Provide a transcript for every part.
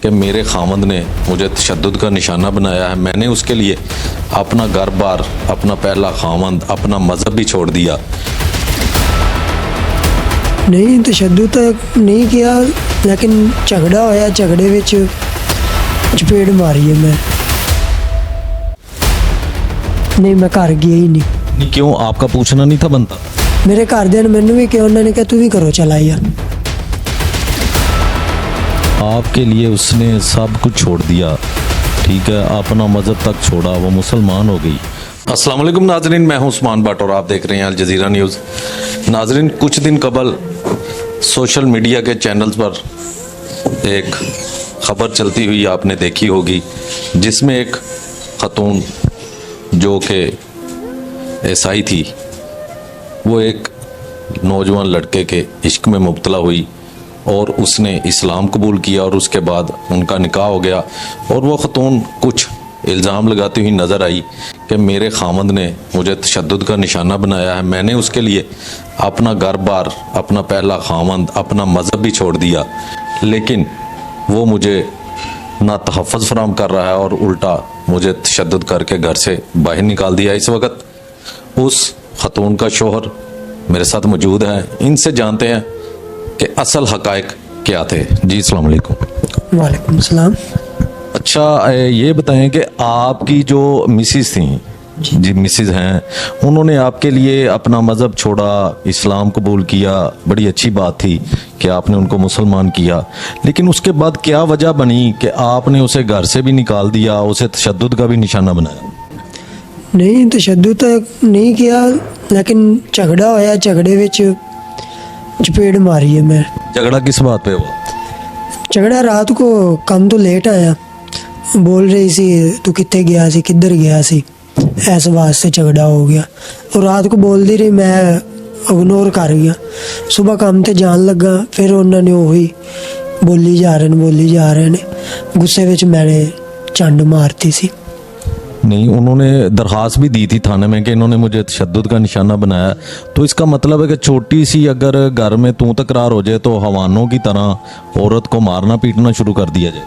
کہ میرے خامد نے مجھے تشدد کا نشانہ بنایا ہے. میں نے اس کے لیے اپنا گھر بار, اپنا پہلا خامد, اپنا مذہب بھی چھوڑ دیا. نہیں تشدد تو نہیں کیا, لیکن جھگڑا ہویا, جھگڑے وچ چپیڑ ماری ہے میں. نہیں میں گھر گیا ہی نہیں. کیوں, آپ کا پوچھنا نہیں تھا بنتا؟ میرے گھردیاں نے مینوں بھی کہا, انہوں نے کہا تو بھی کرو چلائی. آپ کے لیے اس نے سب کچھ چھوڑ دیا, ٹھیک ہے, اپنا مذہب تک چھوڑا, وہ مسلمان ہو گئی. السلام علیکم ناظرین, میں ہوں عثمان بٹ اور آپ دیکھ رہے ہیں الجزیرہ نیوز. ناظرین, کچھ دن قبل سوشل میڈیا کے چینلز پر ایک خبر چلتی ہوئی آپ نے دیکھی ہوگی, جس میں ایک خاتون جو کہ عیسائی تھی, وہ ایک نوجوان لڑکے کے عشق میں مبتلا ہوئی اور اس نے اسلام قبول کیا اور اس کے بعد ان کا نکاح ہو گیا. اور وہ خاتون کچھ الزام لگاتی ہوئی نظر آئی کہ میرے خامد نے مجھے تشدد کا نشانہ بنایا ہے. میں نے اس کے لیے اپنا گھر بار, اپنا پہلا خامد, اپنا مذہب بھی چھوڑ دیا, لیکن وہ مجھے نہ تحفظ فراہم کر رہا ہے اور الٹا مجھے تشدد کر کے گھر سے باہر نکال دیا. اس وقت اس خاتون کا شوہر میرے ساتھ موجود ہے, ان سے جانتے ہیں کہ اصل حقائق کیا تھے. جی السلام علیکم. وعلیکم السلام. اچھا, یہ بتائیں کہ آپ کی جو مسز تھیں, جی مسز ہیں, انہوں نے آپ کے لیے اپنا مذہب چھوڑا, اسلام قبول کیا, بڑی اچھی بات تھی کہ آپ نے ان کو مسلمان کیا, لیکن اس کے بعد کیا وجہ بنی کہ آپ نے اسے گھر سے بھی نکال دیا, اسے تشدد کا بھی نشانہ بنایا؟ نہیں تشدد تو نہیں کیا, لیکن جھگڑا ہویا, جھگڑے وچ چپیڑ ماری ہے میں. جھگڑا کس بات پہ ہوا؟ جھگڑا رات کو کم تو لیٹ آیا, بول رہی سی تو کتے گیا سی, کدھر گیا سی, ایس واسطے جھگڑا ہو گیا. اور رات کو بول دی رہی, میں اگنور کر گیا. صبح کام تے جان لگا, پھر انہوں نے وہی بولی جا رہے نے. غصے وچ میں نے چنڈ مارتی سی. نہیں, انہوں نے درخواست بھی دی تھی تھانے میں کہ انہوں نے مجھے تشدد کا نشانہ بنایا. تو اس کا مطلب ہے کہ چھوٹی سی اگر گھر میں تکرار ہو جائے تو حیوانوں کی طرح عورت کو مارنا پیٹنا شروع کر دیا جائے؟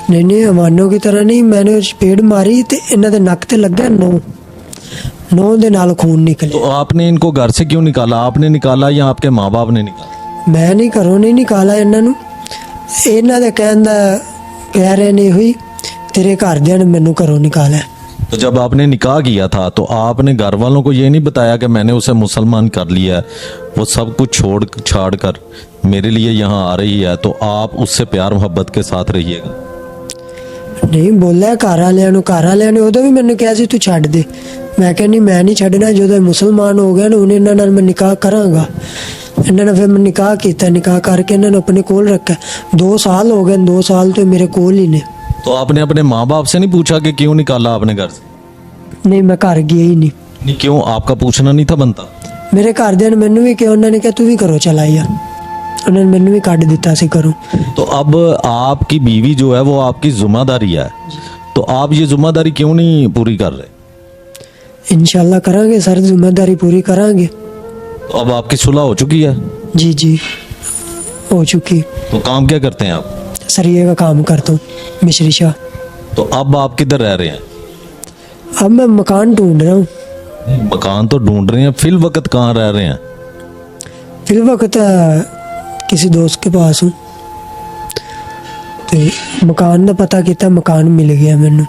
نہیں حیوانوں کی طرح نہیں, میں نے چپیڑ ماری تے انہاں دے نک تے لگا نو دے نال خون نکلے. تو آپ نے ان کو گھر سے کیوں نکالا؟ آپ نے نکالا یا آپ کے ماں باپ نے نکالا؟ میں نہیں گھروں نہیں نکالا انہاں نوں. انہاں دے کہن دا کہہ رہے نہیں ہوئی, تیرے گھردیاں نے مینوں گھروں نکالا. تو جب آپ نے نکاح کیا تھا تو آپ نے گھر والوں کو یہ نہیں بتایا کہ میں نے اسے مسلمان کر لیا ہے, وہ سب کچھ چھاڑ کر میرے لیے یہاں آ رہی ہے, تو آپ اس سے پیار محبت کے ساتھ رہیے گا؟ نہیں بولا گھر والے نے ادو بھی مینوں کہا سی تو چھڈ دے. میں کہ نہیں چھڈنا, جدو مسلمان ہو گیا نا انہیں انہاں نال میں نکاح کراں گا. انہوں نے پھر میں نکاح کیتا, نکاح کر کے انہوں نے اپنے کول رکھا. 2 سال ہو گئے, 2 سال تو میرے کول ہی نے. تو آپ نے اپنے ماں باپ سے نہیں پوچھا کہ کیوں نکالا آپ نے گھر سے؟ نہیں میں گھر گیا ہی نہیں. کیوں, آپ کا پوچھنا نہیں تھا بنتا؟ میرے گھردیاں نے مینوں بھی کہا, انہوں نے کہا تو بھی کرو چلائی, انہوں نے مینوں بھی کڈ دیتا سی کروں. تو اب آپ کی بیوی جو ہے وہ آپ کی ذمہ داری ہے, تو آپ یہ ذمہ داری کیوں نہیں پوری کر رہے؟ انشاءاللہ کریں گے سر, ذمہ داری پوری کریں گے. تو اب آپ کی صلح ہو چکی ہے؟ جی ہو چکی. تو کام کیا کرتے ہیں آپ؟ سریے کا کام کرتا ہوں, مشری شاہ. تو اب آپ کدھر رہ رہے ہیں؟ اب میں مکان ڈھونڈ رہا ہوں. مکان تو ڈھونڈ رہے ہیں, فی الوقت کہاں رہ رہے ہیں؟ فی الوقت کسی دوست کے پاس ہوں. تو مکان کا پتہ کیتا, مکان مل گیا مینوں.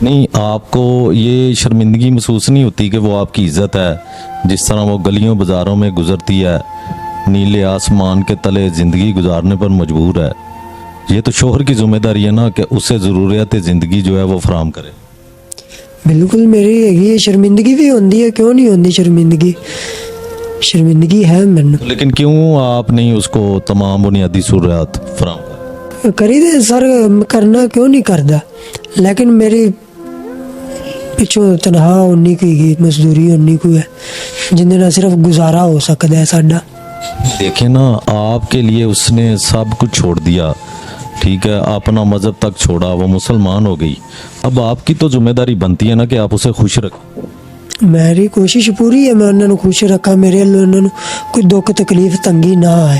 نہیں, آپ کو یہ شرمندگی محسوس نہیں ہوتی کہ وہ آپ کی عزت ہے, جس طرح وہ گلیوں بازاروں میں گزرتی ہے, نیلے آسمان کے تلے زندگی گزارنے پر مجبور ہے؟ یہ تو شوہر کی ذمہ داری ہے نا کہ اسے ضروریات زندگی جو ہے وہ فراہم کرے. بالکل میری ہے, شرمندگی بھی ہوندی ہے, کیوں نہیں ہوندی شرمندگی ہے مینوں. لیکن کیوں آپ نہیں اس کو تمام بنیادی ضروریات فراہم کری دے سر, کرنا کیوں نہیں کردا, لیکن میری پچھوں تنہا ہونی کوئی مزدوری ہونی کوئی ہے جن نہ صرف گزارا ہو سکتا ہے ساڈا. دیکھیں نا, آپ کے لیے اس نے سب کچھ چھوڑ دیا, ٹھیک ہے, اپنا مذہب تک چھوڑا, وہ مسلمان ہو گئی. اب آپ کی تو ذمہ داری بنتی ہے نا کہ آپ اسے خوش رکھیں. میری کوشش پوری ہے, میں انہوں نے خوش رکھا, میرے انہوں کوئی دکھ تکلیف تنگی نہ آئے.